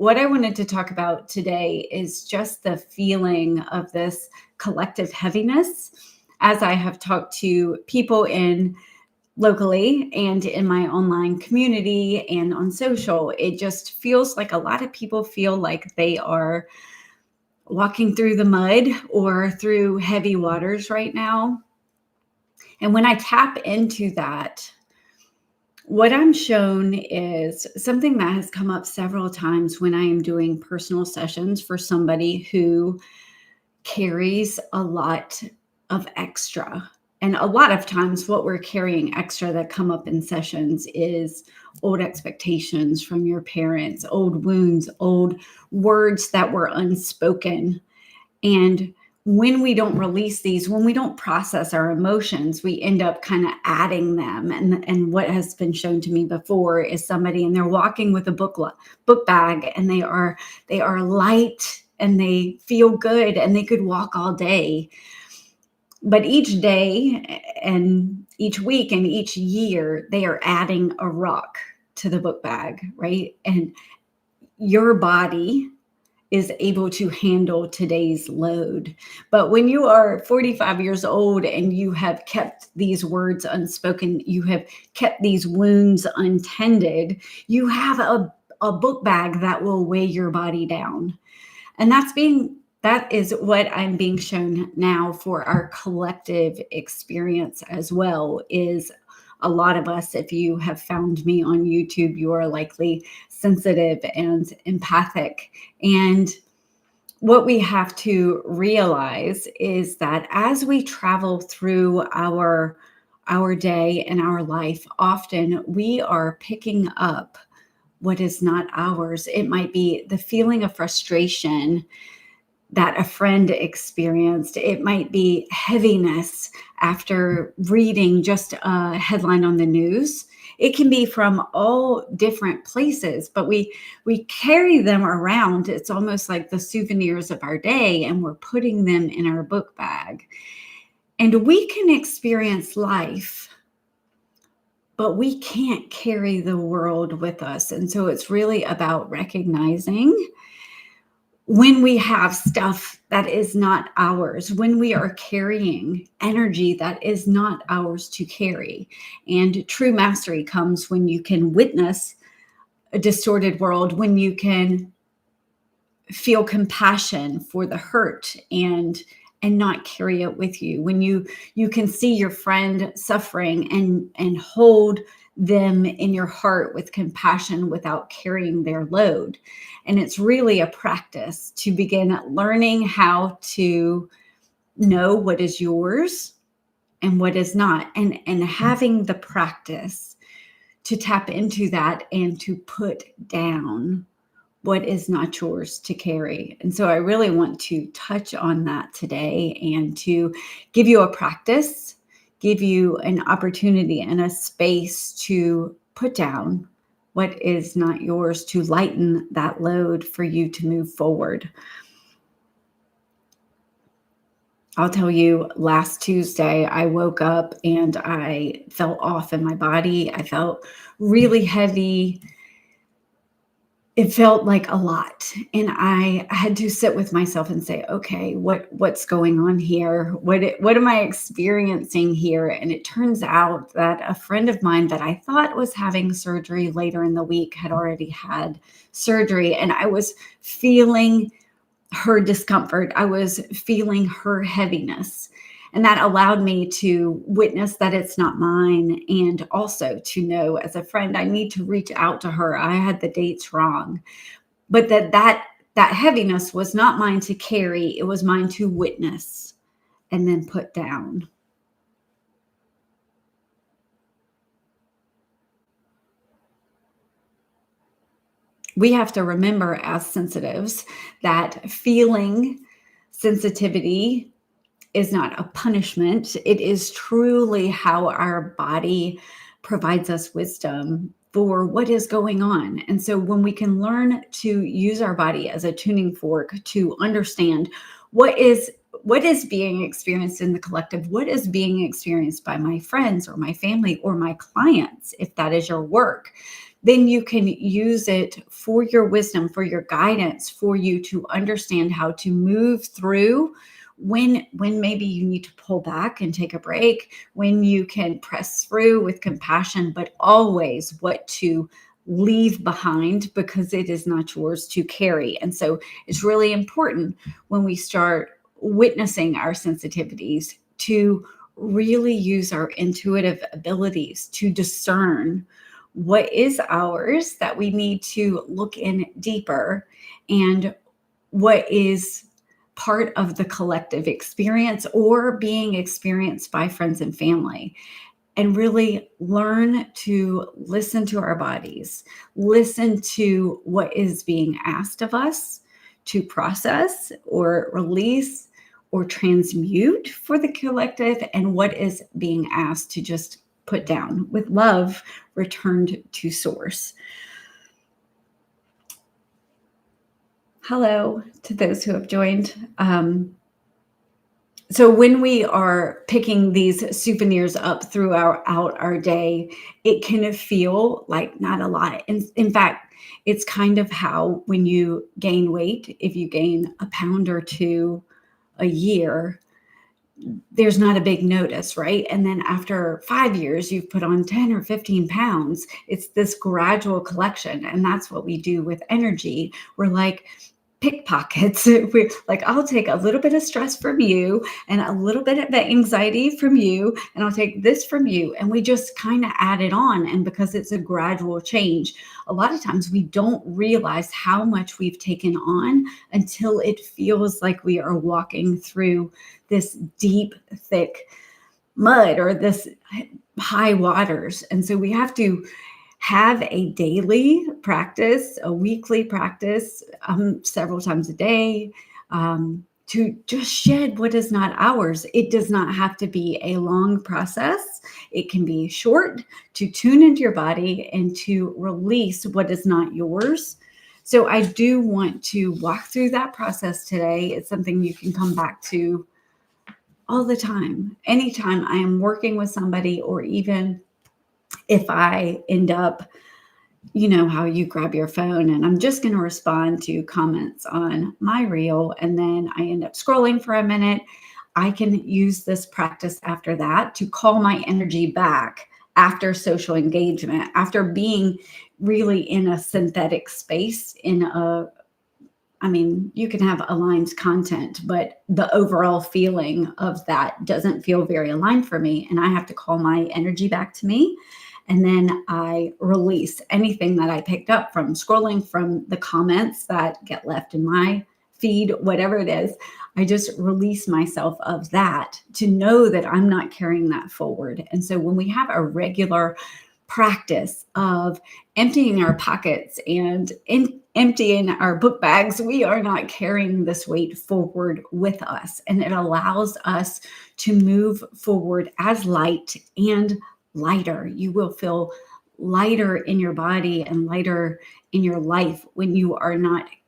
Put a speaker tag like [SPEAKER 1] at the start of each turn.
[SPEAKER 1] what I wanted to talk about today is just the feeling of this collective heaviness as I have talked to people in locally and in my online community and on social. It just feels like a lot of people feel like they are walking through the mud or through heavy waters right now. And when I tap into that, what I'm shown is something that has come up several times when I am doing personal sessions for somebody who carries a lot of extra. And a lot of times what we're carrying extra that come up in sessions is old expectations from your parents, old wounds, old words that were unspoken. And when we don't release these, when we don't process our emotions, we end up kind of adding them. And what has been shown to me before is somebody, and they're walking with a book bag, and they are light and they feel good and they could walk all day. But each day and each week and each year, they are adding a rock to the book bag, right? And your body is able to handle today's load. But when you are 45 years old and you have kept these words unspoken, you have kept these wounds untended, you have a book bag that will weigh your body down. And that is what I'm being shown now for our collective experience as well. Is a lot of us, if you have found me on YouTube, you are likely sensitive and empathic. And what we have to realize is that as we travel through our day and our life, often we are picking up what is not ours. It might be the feeling of frustration that a friend experienced. It might be heaviness after reading just a headline on the news. It can be from all different places, but we carry them around. It's almost like the souvenirs of our day, and we're putting them in our book bag. And we can experience life, but we can't carry the world with us. And so it's really about recognizing when we have stuff that is not ours, when we are carrying energy that is not ours to carry. And true mastery comes when you can witness a distorted world, when you can feel compassion for the hurt and not carry it with you, when you can see your friend suffering and hold them in your heart with compassion without carrying their load. And it's really a practice to begin learning how to know what is yours and what is not, and having the practice to tap into that and to put down what is not yours to carry. And so I really want to touch on that today and to give you a practice, give you an opportunity and a space to put down what is not yours, to lighten that load for you to move forward. I'll tell you, last Tuesday, I woke up and I felt off in my body. I felt really heavy. It felt like a lot. And I had to sit with myself and say, okay, what's going on here? What am I experiencing here? And it turns out that a friend of mine that I thought was having surgery later in the week had already had surgery. And I was feeling her discomfort. I was feeling her heaviness. And that allowed me to witness that it's not mine. And also to know, as a friend, I need to reach out to her. I had the dates wrong. But that heaviness was not mine to carry. It was mine to witness and then put down. We have to remember as sensitives that feeling sensitivity is not a punishment. It is truly how our body provides us wisdom for what is going on. And so when we can learn to use our body as a tuning fork to understand what is being experienced in the collective, what is being experienced by my friends or my family or my clients, if that is your work, then you can use it for your wisdom, for your guidance, for you to understand how to move through when maybe you need to pull back and take a break, when you can press through with compassion, but always what to leave behind because it is not yours to carry. And so it's really important when we start witnessing our sensitivities to really use our intuitive abilities to discern what is ours that we need to look in deeper, and what is part of the collective experience or being experienced by friends and family. And really learn to listen to our bodies, listen to what is being asked of us to process or release or transmute for the collective, and what is being asked to just put down with love returned to source. Hello to those who have joined. So when we are picking these souvenirs up throughout our day, it can feel like not a lot. In fact, it's kind of how when you gain weight, if you gain a pound or two a year, there's not a big notice, right? And then after 5 years, you've put on 10 or 15 pounds. It's this gradual collection. And that's what we do with energy. We're like pickpockets. We're like, I'll take a little bit of stress from you and a little bit of the anxiety from you, and I'll take this from you. And we just kind of add it on. And because it's a gradual change, a lot of times we don't realize how much we've taken on until it feels like we are walking through this deep, thick mud or this high waters. And so we have to have a daily practice, a weekly practice, several times a day, to just shed what is not ours. It does not have to be a long process. It can be short, to tune into your body and to release what is not yours. So I do want to walk through that process today. It's something you can come back to all the time. Anytime I am working with somebody, or even if I end up, you know how you grab your phone and I'm just going to respond to comments on my reel, and then I end up scrolling for a minute, I can use this practice after that to call my energy back after social engagement, after being really in a synthetic space, you can have aligned content, but the overall feeling of that doesn't feel very aligned for me. And I have to call my energy back to me. And then I release anything that I picked up from scrolling, from the comments that get left in my feed, whatever it is. I just release myself of that to know that I'm not carrying that forward. And so when we have a regular practice of emptying our pockets and emptying our book bags, we are not carrying this weight forward with us. And it allows us to move forward as light and lighter. You will feel lighter in your body and lighter in your life when you are not